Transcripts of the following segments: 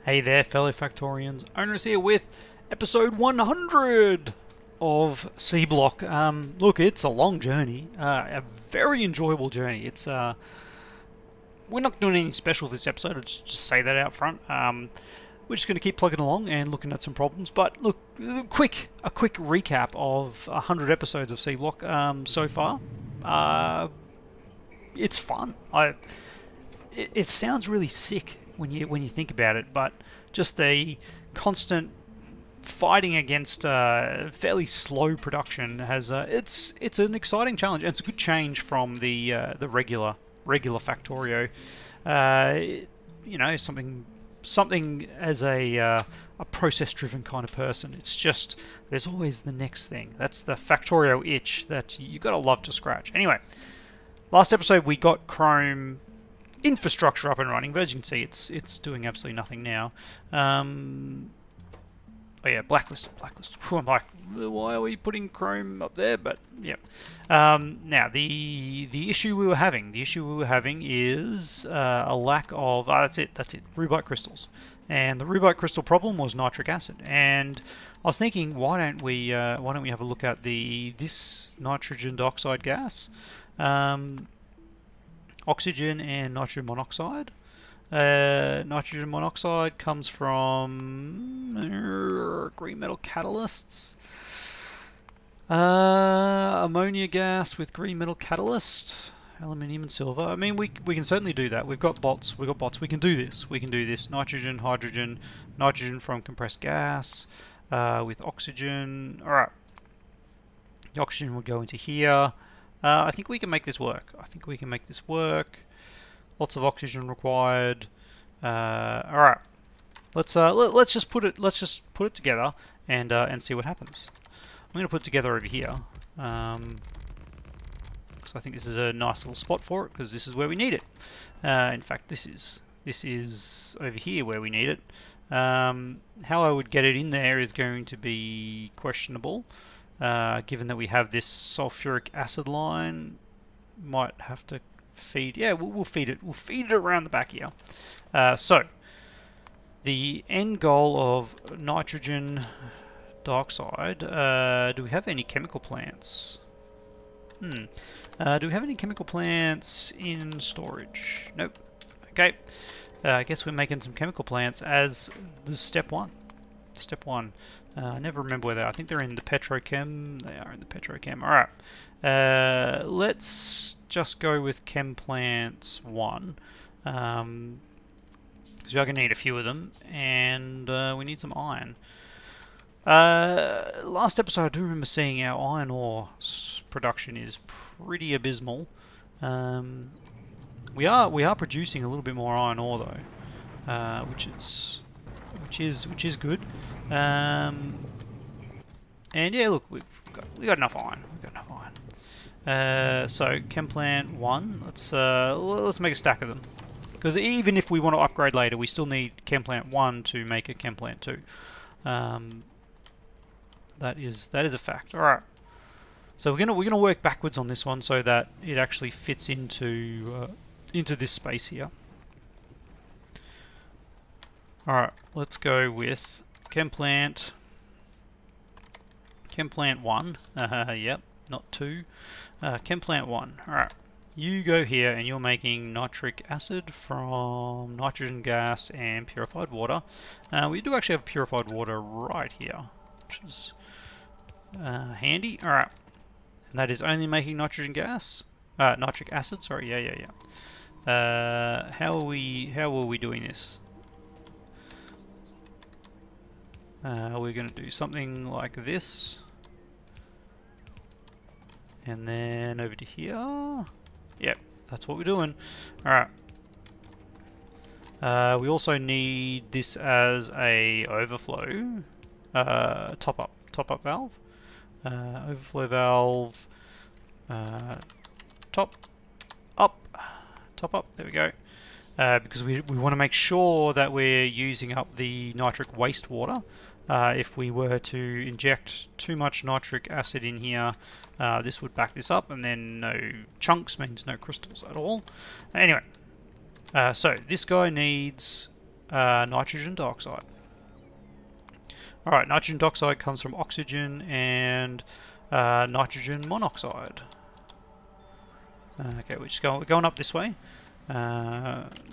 Hey there, fellow Factorians. Owners here with episode 100 of Seablock. Look, it's a long journey, a very enjoyable journey. We're not doing anything special this episode. I'll just say that out front. We're just going to keep plugging along and looking at some problems. But look, a quick recap of 100 episodes of Seablock so far. It's fun. It sounds really sick when you think about it, but just the constant fighting against fairly slow production has it's an exciting challenge, and it's a good change from the regular Factorio. You know, something as a process-driven kind of person. It's just there's always the next thing. That's the Factorio itch that you gotta love to scratch. Anyway, last episode we got Chrome infrastructure up and running, but as you can see, it's doing absolutely nothing now. Oh yeah, blacklisted. I'm like, why are we putting Chrome up there? But yeah. Now the issue we were having is a lack of that's it, rubite crystals, and the rubite crystal problem was nitric acid. And I was thinking, why don't we have a look at this nitrogen dioxide gas. Oxygen and nitrogen monoxide. Nitrogen monoxide comes from green metal catalysts. Ammonia gas with green metal catalyst. Aluminium and silver. I mean, we can certainly do that. We've got bots. We can do this. Nitrogen, hydrogen, nitrogen from compressed gas with oxygen. All right. The oxygen would go into here. I think we can make this work. Lots of oxygen required. All right, let's just put it together and see what happens. I'm going to put it together over here because I think this is a nice little spot for it, because this is where we need it. In fact, this is over here where we need it. How I would get it in there is going to be questionable. Given that we have this sulfuric acid line, might have to feed. Yeah, we'll feed it. We'll feed it around the back here. So the end goal of nitrogen dioxide. Do we have any chemical plants? Do we have any chemical plants in storage? Nope. Okay. I guess we're making some chemical plants as this step one. I never remember where they are. I think they're in the petrochem. They are in the petrochem. Alright. Let's just go with chem plants 1. Because we are going to need a few of them. And we need some iron. Last episode I do remember seeing our iron ore production is pretty abysmal. We are producing a little bit more iron ore though. Which is good. And yeah, look, we got enough iron. So chem plant 1. Let's make a stack of them, because even if we want to upgrade later, we still need chem plant 1 to make a chem plant 2. That is a fact. All right. So we're gonna work backwards on this one so that it actually fits into this space here. Alright, let's go with chem plant 1. Yep, not 2. Chem plant 1. Alright, you go here and you're making nitric acid from nitrogen gas and purified water. We do actually have purified water right here, which is handy. Alright, and that is only making nitrogen gas. Nitric acid, sorry, yeah. How are we doing this? We're going to do something like this, and then over to here. Yep, that's what we're doing. Alright. We also need this as a overflow top up valve. Overflow valve. Top up. There we go. Because we want to make sure that we're using up the nitric wastewater. If we were to inject too much nitric acid in here, this would back this up, and then no chunks means no crystals at all. Anyway, so this guy needs nitrogen dioxide. Alright, nitrogen dioxide comes from oxygen and nitrogen monoxide. Okay, we're going up this way.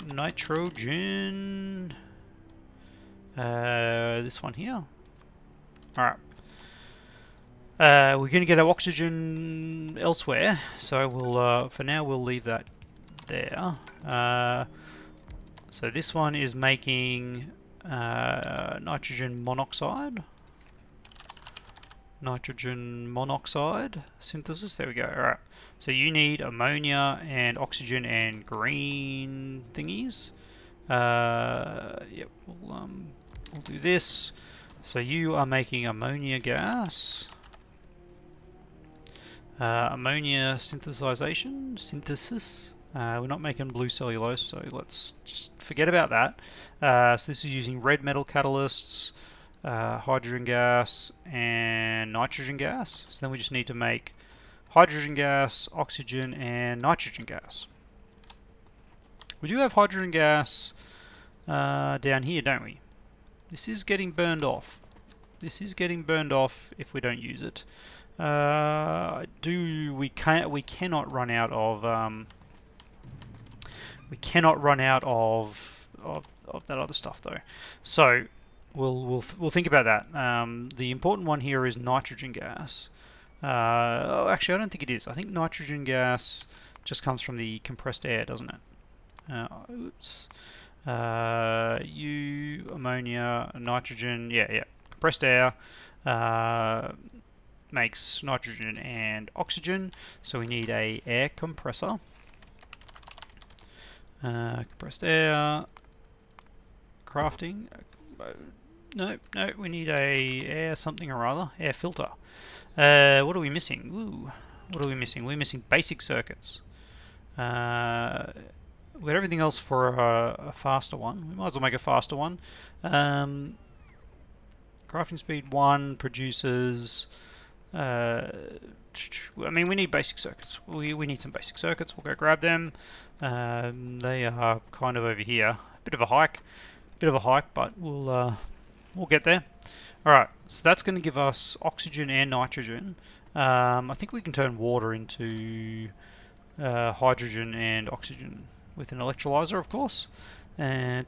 Nitrogen. This one here. Alright. We're going to get our oxygen elsewhere, so we'll for now we'll leave that there. So this one is making nitrogen monoxide. Nitrogen monoxide synthesis. There we go. Alright. So you need ammonia and oxygen and green thingies. Yep. We'll do this. So you are making ammonia gas. Ammonia synthesization. Synthesis. We're not making blue cellulose, so let's just forget about that. So this is using red metal catalysts, hydrogen gas, and nitrogen gas. So then we just need to make hydrogen gas, oxygen, and nitrogen gas. We do have hydrogen gas down here, don't we? This is getting burned off. This is getting burned off if we don't use it. We cannot run out of we cannot run out of that other stuff though. So we'll think about that. The important one here is nitrogen gas. Oh, actually, I don't think it is. I think nitrogen gas just comes from the compressed air, doesn't it? Oops. Ammonia, nitrogen. Yeah. Compressed air makes nitrogen and oxygen. So we need a air compressor. Compressed air. Crafting. No, we need a air something or other. Air filter. What are we missing? Ooh, what are we missing? We're missing basic circuits. We've got everything else for a faster one. We might as well make a faster one. Crafting speed 1 produces... I mean, we need basic circuits. We need some basic circuits. We'll go grab them. They are kind of over here. Bit of a hike, but we'll get there. Alright, so that's going to give us oxygen and nitrogen. I think we can turn water into hydrogen and oxygen with an electrolyzer, of course. And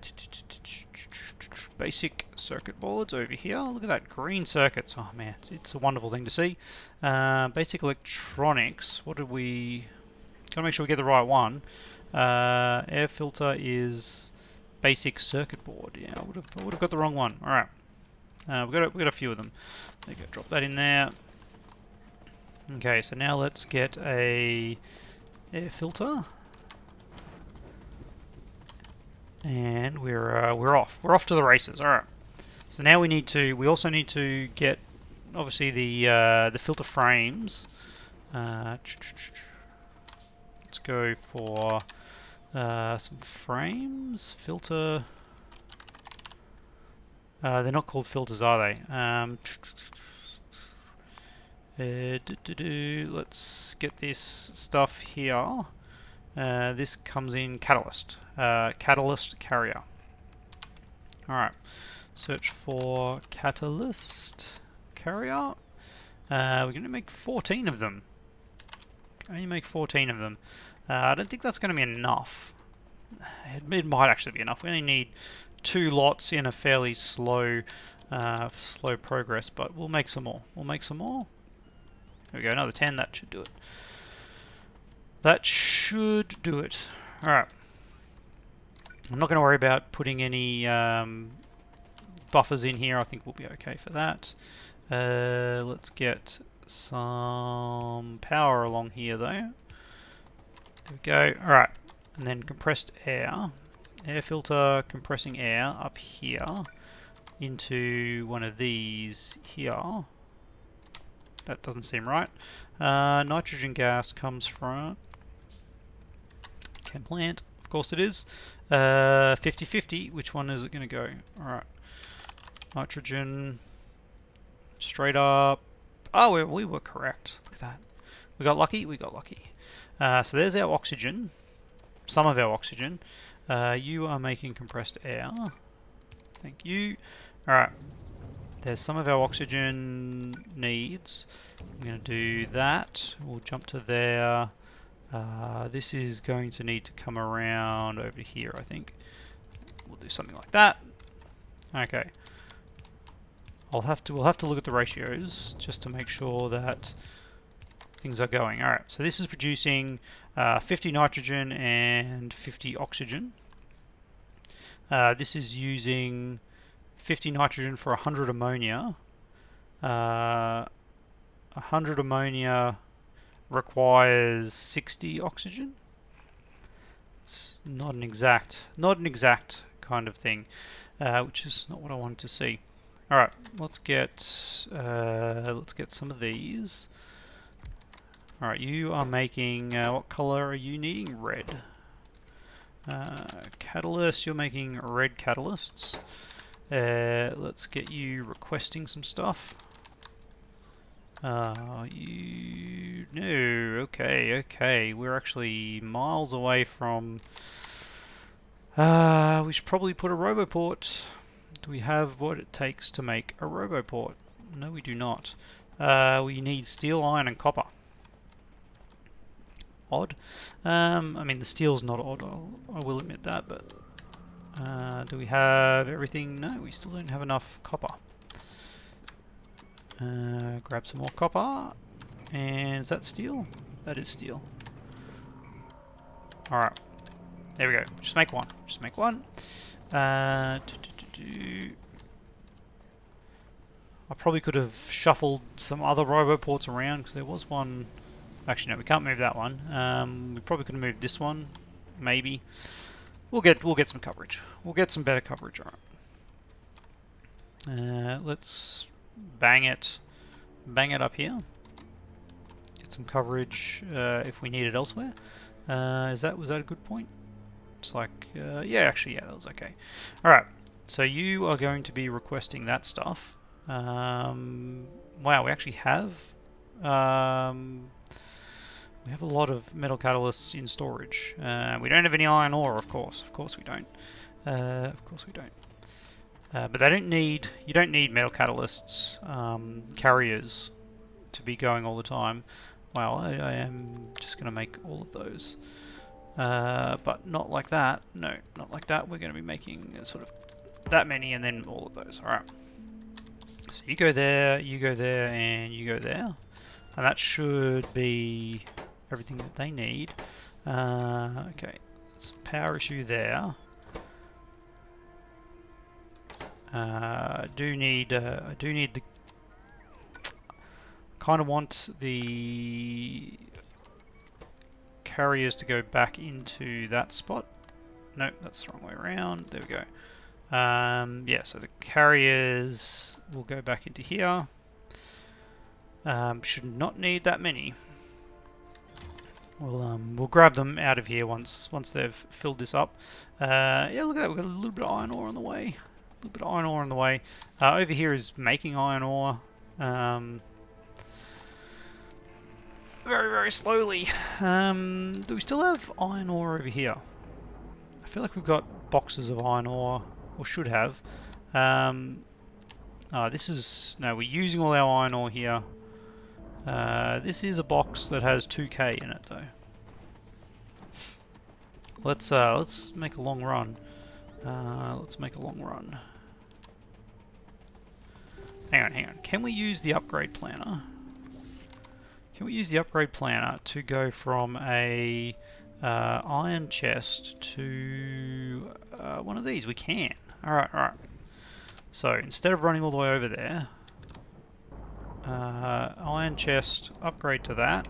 basic circuit boards over here. Look at that, green circuits. Oh man, it's a wonderful thing to see. Basic electronics. What did we... Gotta make sure we get the right one. Air filter is basic circuit board. Yeah, I would have got the wrong one. All right. We've got a few of them. There you go, drop that in there. Okay, so now let's get a air filter, and we're off. We're off to the races. All right. So now we also need to get obviously the filter frames. Let's go for some frames. Filter. They're not called filters, are they? Let's get this stuff here. This comes in catalyst. Catalyst carrier. Alright. Search for catalyst carrier. We're going to make 14 of them. Only make 14 of them. I don't think that's going to be enough. It might actually be enough. We only need 2 lots in a fairly slow progress, but we'll make some more. There we go, another 10. That should do it. Alright. I'm not going to worry about putting any buffers in here. I think we'll be okay for that. Let's get some power along here though. There we go. Alright. And then compressed air. Air filter compressing air up here into one of these here. That doesn't seem right. Nitrogen gas comes from chem plant. Of course it is. 50-50. Which one is it going to go? Alright. Nitrogen. Straight up. Oh, we were correct. Look at that. We got lucky? We got lucky. So there's our oxygen. Some of our oxygen. You are making compressed air. thank you. Alright, there's some of our oxygen needs. I'm going to do that. We'll jump to there. This is going to need to come around over here, I think. We'll do something like that. Okay. We'll have to look at the ratios just to make sure that things are going. Alright, so this is producing 50 nitrogen and 50 oxygen. This is using 50 nitrogen for 100 ammonia. 100 ammonia requires 60 oxygen. It's not an exact kind of thing, which is not what I wanted to see. All right, let's get some of these. All right, you are making what color are you needing? Red. Catalyst, you're making red catalysts. Let's get you requesting some stuff. You no, okay. We're actually miles away from. We should probably put a roboport. Do we have what it takes to make a roboport? No, we do not. We need steel, iron, and copper. Odd. I mean, the steel's not odd. I will admit that, but do we have everything? No, we still don't have enough copper. Grab some more copper. And is that steel? That is steel. Alright. There we go. Just make one. Just make one. I probably could have shuffled some other roboports around because there was one. Actually, no, we can't move that one. We probably could have moved this one, maybe. We'll get some coverage. We'll get some better coverage. All right. Let's bang it up here. Get some coverage if we need it elsewhere. Was that a good point? It's like yeah, actually, yeah, that was okay. All right. So you are going to be requesting that stuff. Wow, we actually have. We have a lot of metal catalysts in storage. We don't have any iron ore, of course. Of course we don't. But they don't need. You don't need metal catalysts carriers to be going all the time. Wow, I am just going to make all of those, but not like that. No, not like that. We're going to be making sort of that many, and then all of those. All right. So you go there, and you go there, and that should be everything that they need. Okay, some power issue there. I do need the. Kind of want the carriers to go back into that spot. No, that's the wrong way around. There we go. Yeah, so the carriers will go back into here. Should not need that many. We'll grab them out of here once they've filled this up. Yeah, look at that. We've got a little bit of iron ore on the way. Over here is making iron ore. Very, very slowly. Do we still have iron ore over here? I feel like we've got boxes of iron ore, or should have. This is... No, we're using all our iron ore here. This is a box that has 2k in it, though. Let's make a long run. Hang on. Can we use the upgrade planner? To go from a iron chest to one of these? We can. Alright. So instead of running all the way over there, iron chest, upgrade to that,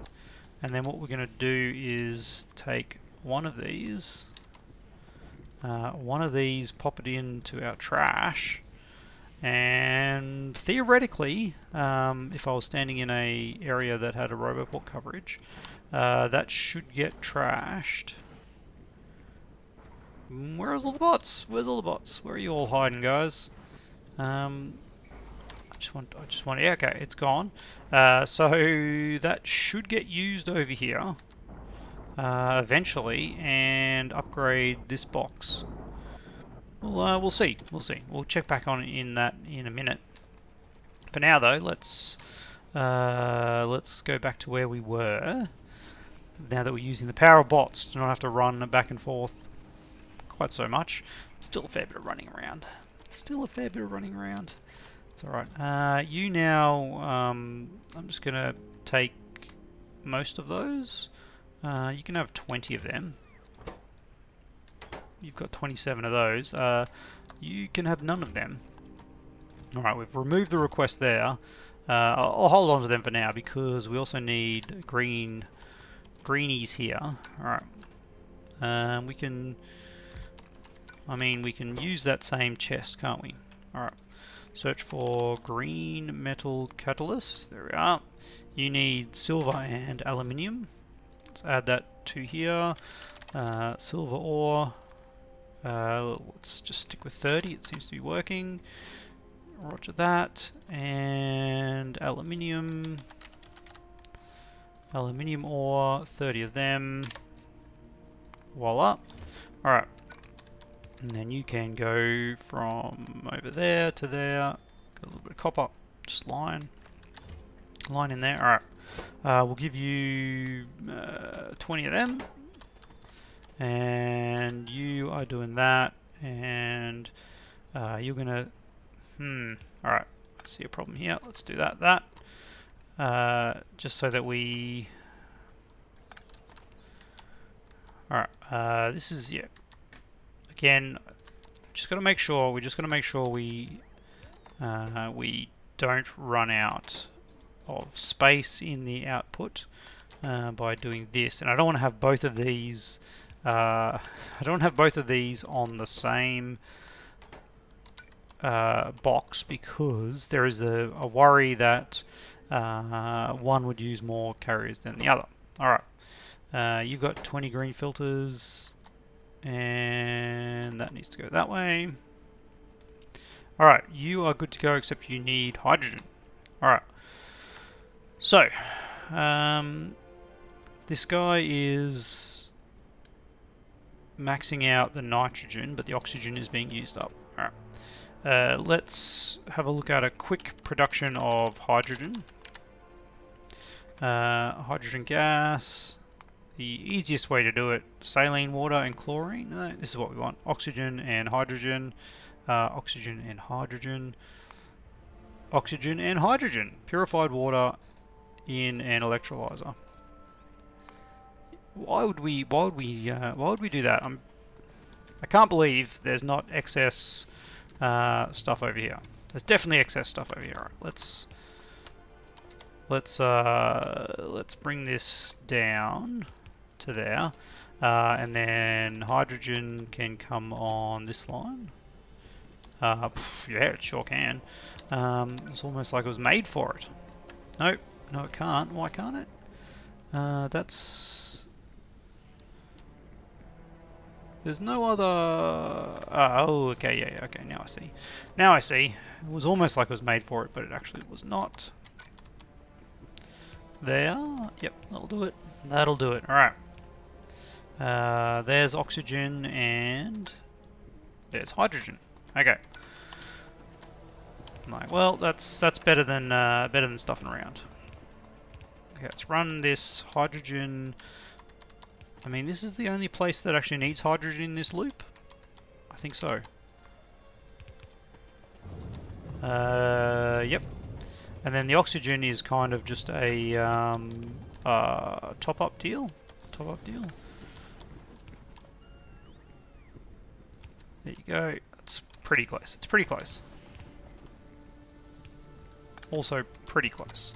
and then what we're going to do is take one of these, pop it into our trash, and theoretically, if I was standing in a area that had a roboport coverage, that should get trashed. Where's all the bots? Where's all the bots? Where are you all hiding, guys? I just want. Yeah, okay, it's gone. So that should get used over here eventually, and upgrade this box. We'll see. We'll see. We'll check back on in that in a minute. For now, though, let's go back to where we were. Now that we're using the power of bots to not have to run back and forth quite so much. Still a fair bit of running around. Still a fair bit of running around. It's alright. You now, I'm just going to take most of those. You can have 20 of them. You've got 27 of those. You can have none of them. Alright, we've removed the request there. I'll hold on to them for now because we also need greenies here. Alright. We can use that same chest, can't we? Alright. Search for green metal catalyst. There we are. You need silver and aluminium. Let's add that to here. Silver ore. Let's just stick with 30. It seems to be working. Roger that. And aluminium. Aluminium ore. 30 of them. Voila. Alright. And then you can go from over there to there. Got a little bit of copper. Just line in there. Alright. We'll give you 20 of them. And you are doing that. And you're gonna... Alright. I see a problem here. Let's do that. Just so that we... Alright. This is... yeah. Again, just got to make sure. We just got to make sure we don't run out of space in the output by doing this. And I don't want to have both of these. I don't want to have both of these on the same box because there is a worry that one would use more carriers than the other. All right, you've got 20 green filters. And that needs to go that way. Alright, you are good to go except you need hydrogen. Alright. So, this guy is maxing out the nitrogen, but the oxygen is being used up. Alright. Let's have a look at a quick production of hydrogen. Hydrogen gas. The easiest way to do it, saline water and chlorine. No, this is what we want. Oxygen and hydrogen. Oxygen and hydrogen. Oxygen and hydrogen. Purified water in an electrolyzer. Why would we do that? I can't believe there's not excess stuff over here. There's definitely excess stuff over here. Alright, let's bring this down to there, and then hydrogen can come on this line. Yeah, it sure can. It's almost like it was made for it. Nope, no it can't. Why can't it? There's no other... oh, okay, yeah, okay, now I see. Now I see. It was almost like it was made for it, but it actually was not. There. Yep, that'll do it. That'll do it. Alright. There's oxygen and there's hydrogen. Okay. Like, well, that's better than stuffing around. Okay, let's run this hydrogen. I mean, this is the only place that actually needs hydrogen in this loop. I think so. Yep. And then the oxygen is kind of just a top-up deal. Top-up deal. There you go. It's pretty close. It's pretty close. Also pretty close.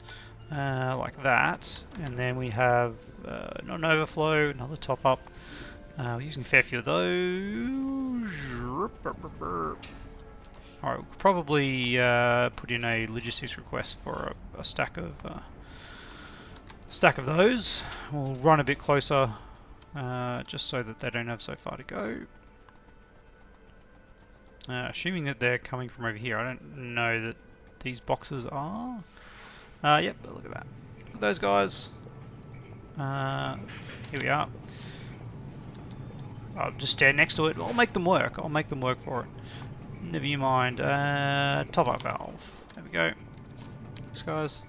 Like that. And then we have an overflow, another top-up. We're using a fair few of those. Alright, we'll probably put in a logistics request for a stack of those. We'll run a bit closer, just so that they don't have so far to go. Assuming that they're coming from over here, I don't know that these boxes are. Yep, but look at that. Look at those guys. Here we are. I'll just stand next to it. I'll make them work. I'll make them work for it. Never you mind. Top up valve. There we go. Thanks, guys.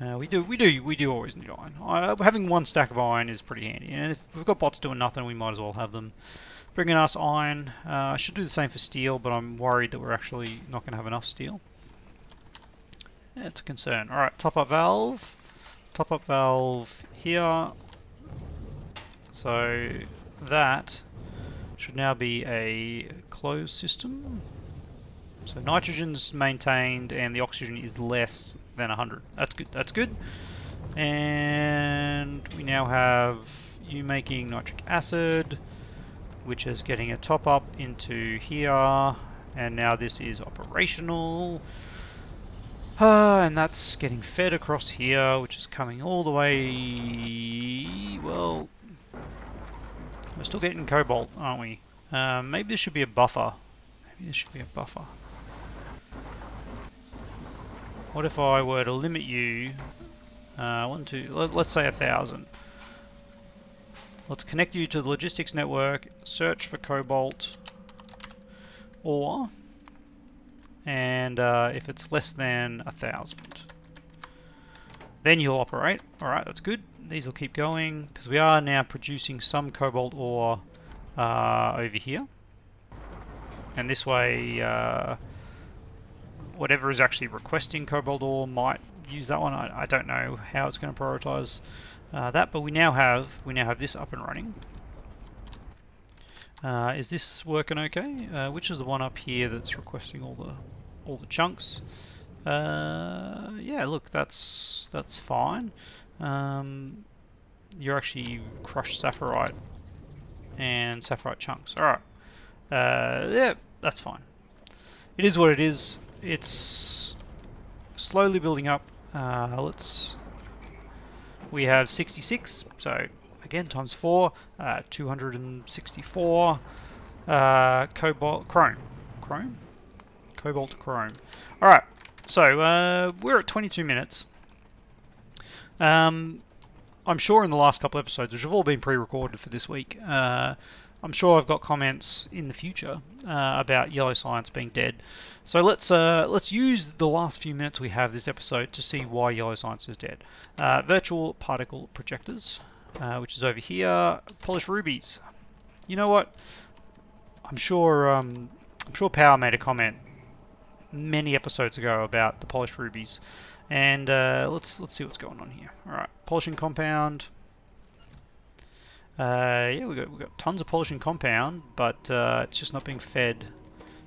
We do always need iron. Having one stack of iron is pretty handy, and if we've got bots doing nothing, we might as well have them bringing us iron. I should do the same for steel, but I'm worried that we're actually not going to have enough steel. Yeah, it's a concern. All right, top up valve. Top up valve here. So that should now be a closed system. So nitrogen's maintained and the oxygen is less than 100. That's good. That's good. And we now have you making nitric acid, which is getting a top up into here, and now this is operational. And that's getting fed across here, which is coming all the way. Well, we're still getting cobalt, aren't we? Maybe this should be a buffer. Maybe this should be a buffer. What if I were to limit you, let's say 1,000. Let's connect you to the logistics network, search for cobalt ore, and if it's less than 1,000, then you'll operate. Alright, that's good. These will keep going, because we are now producing some cobalt ore over here. And this way, whatever is actually requesting cobalt ore might use that one. I don't know how it's going to prioritize that, but we now have this up and running. Is this working okay? Which is the one up here that's requesting all the chunks? Yeah, look, that's fine. You're actually crushed sapphirite and sapphirite chunks. All right. Yeah, that's fine. It is what it is. It's slowly building up. We have 66, so again times 4, 264 cobalt chrome. Cobalt to chrome. All right, so we're at 22 minutes. I'm sure in the last couple episodes, which have all been pre-recorded for this week, I'm sure I've got comments in the future about yellow science being dead. So let's use the last few minutes we have this episode to see why yellow science is dead. Virtual particle projectors, which is over here. Polished rubies. You know what? I'm sure Power made a comment many episodes ago about the polished rubies, and let's see what's going on here. All right, polishing compound. Yeah, we've got tons of polishing compound, but it's just not being fed.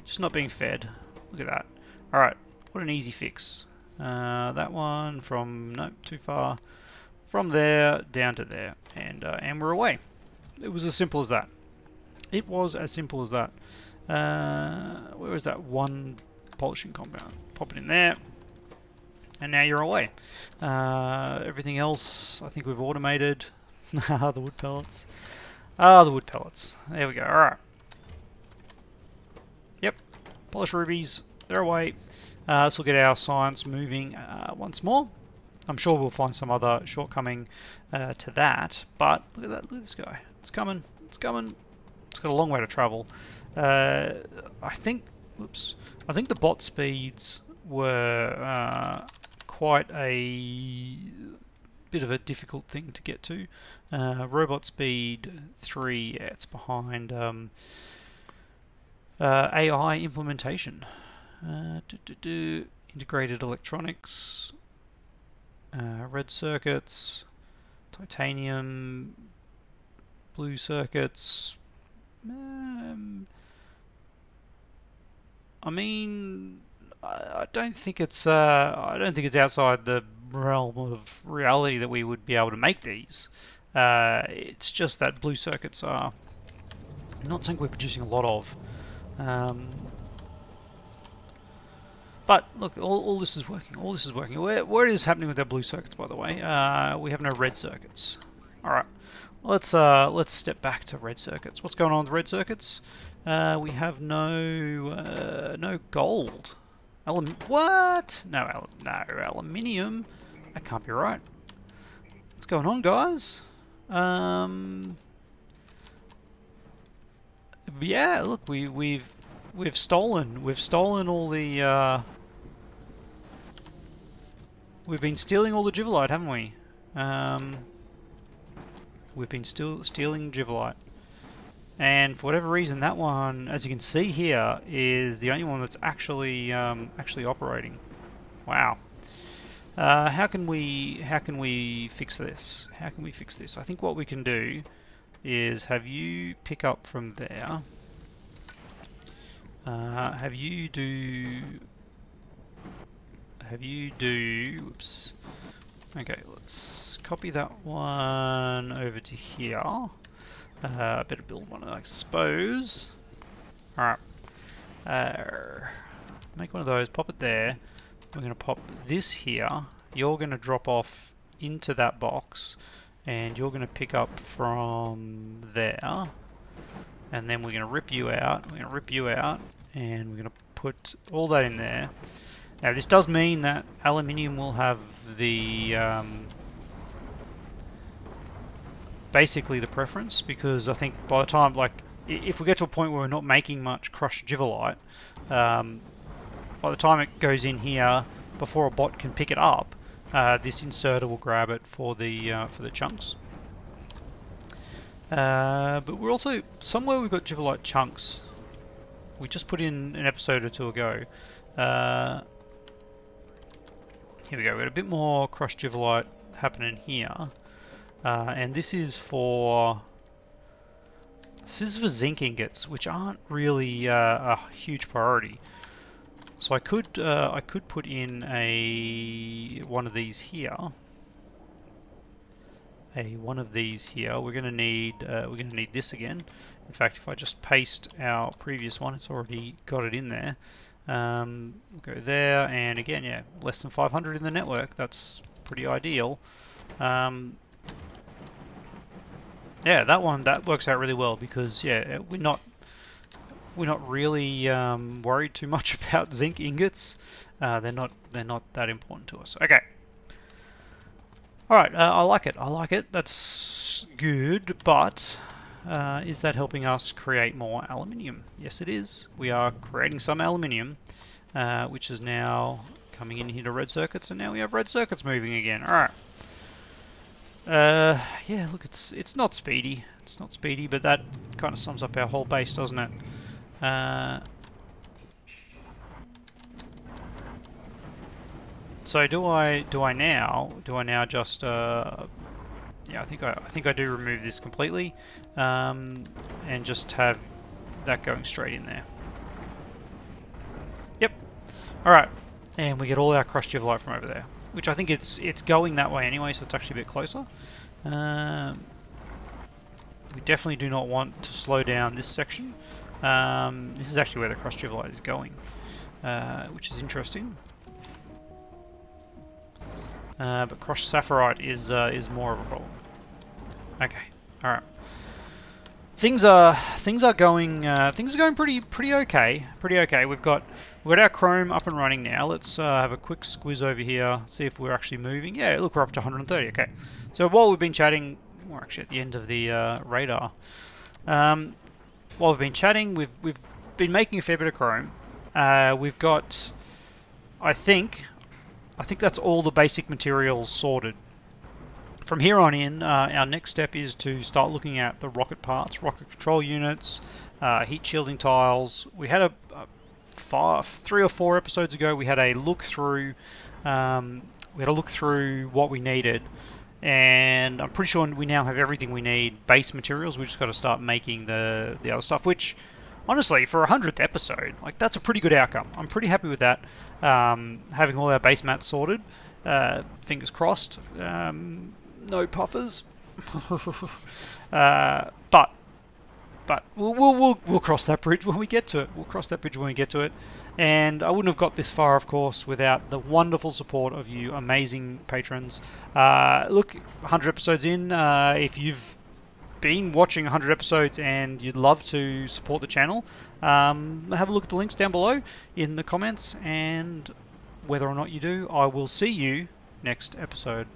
Just not being fed. Look at that. All right, what an easy fix. That one from nope, too far. From there down to there, and we're away. It was as simple as that. It was as simple as that. Where is that one polishing compound? Pop it in there, and now you're away. Everything else, I think we've automated. The wood pellets. The wood pellets. There we go. Alright. Yep. Polish rubies. They're away. This will get our science moving once more. I'm sure we'll find some other shortcoming to that. But look at that. Look at this guy. It's coming. It's coming. It's got a long way to travel. I think... Whoops. I think the bot speeds were quite a bit of a difficult thing to get to. Robot speed 3, yeah, it's behind AI implementation. Integrated electronics, red circuits, titanium, blue circuits. I mean, I don't think it's outside the realm of reality that we would be able to make these. It's just that blue circuits are not something we're producing a lot of. But look, all this is working. All this is working. What is happening with our blue circuits, by the way? We have no red circuits. All right, let's step back to red circuits. What's going on with red circuits? We have no gold. What? No aluminium. That can't be right. What's going on, guys? Yeah, look, we've stolen all the we've been stealing all the Jivolite, haven't we? We've been stealing Jivolite. And for whatever reason, that one, as you can see here, is the only one that's actually actually operating. Wow. How can we fix this? How can we fix this? I think what we can do is have you pick up from there. Have you do. Whoops. Okay, let's copy that one over to here. Better build one, I suppose. Alright. Make one of those, pop it there. We're going to pop this here. You're going to drop off into that box. And you're going to pick up from there. And then we're going to rip you out. We're going to rip you out. And we're going to put all that in there. Now this does mean that aluminium will have the... basically the preference, because I think by the time, like, if we get to a point where we're not making much crushed Jivolite, by the time it goes in here, before a bot can pick it up, this inserter will grab it for the chunks. But we're also, somewhere we've got Jivolite chunks. We just put in an episode or two ago. Here we go, we've got a bit more crushed Jivolite happening here. And this is for zinc ingots, which aren't really a huge priority. So I could put in one of these here. One of these here. We're gonna need this again. In fact, if I just paste our previous one, it's already got it in there. We'll go there, and again, yeah, less than 500 in the network. That's pretty ideal. Yeah, that works out really well, because yeah, we're not really worried too much about zinc ingots. They're not that important to us. Okay. All right, I like it. That's good, but is that helping us create more aluminium? Yes, it is. We are creating some aluminium, which is now coming in here to red circuits, and now we have red circuits moving again. All right. Yeah, look, it's not speedy. It's not speedy, but that kind of sums up our whole base, doesn't it? So do I now just yeah, I think I do remove this completely, and just have that going straight in there. Yep. All right, and we get all our crushed Jivolite from over there, which I think it's going that way anyway, so it's actually a bit closer. We definitely do not want to slow down this section. This is actually where the crushed Jivolite is going, which is interesting. But crushed sapphirite is more of a problem. Okay, all right. Things are going pretty okay. We've got our chrome up and running now. Let's have a quick squiz over here, see if we're actually moving. Yeah, look, we're up to 130. Okay, so while we've been chatting, we're actually at the end of the radar. While we've been chatting, we've been making a fair bit of chrome. We've got, I think that's all the basic materials sorted. From here on in, our next step is to start looking at the rocket parts, rocket control units, heat shielding tiles. We had 3 or 4 episodes ago, we had a look through. What we needed, and I'm pretty sure we now have everything we need. Base materials. We just got to start making the other stuff. Which, honestly, for a 100th episode, like, that's a pretty good outcome. I'm pretty happy with that. Having all our base mats sorted. Fingers crossed. No puffers. But we'll cross that bridge when we get to it. And I wouldn't have got this far, of course, without the wonderful support of you amazing patrons. Look, 100 episodes in, if you've been watching 100 episodes and you'd love to support the channel, have a look at the links down below in the comments, and whether or not you do, I will see you next episode.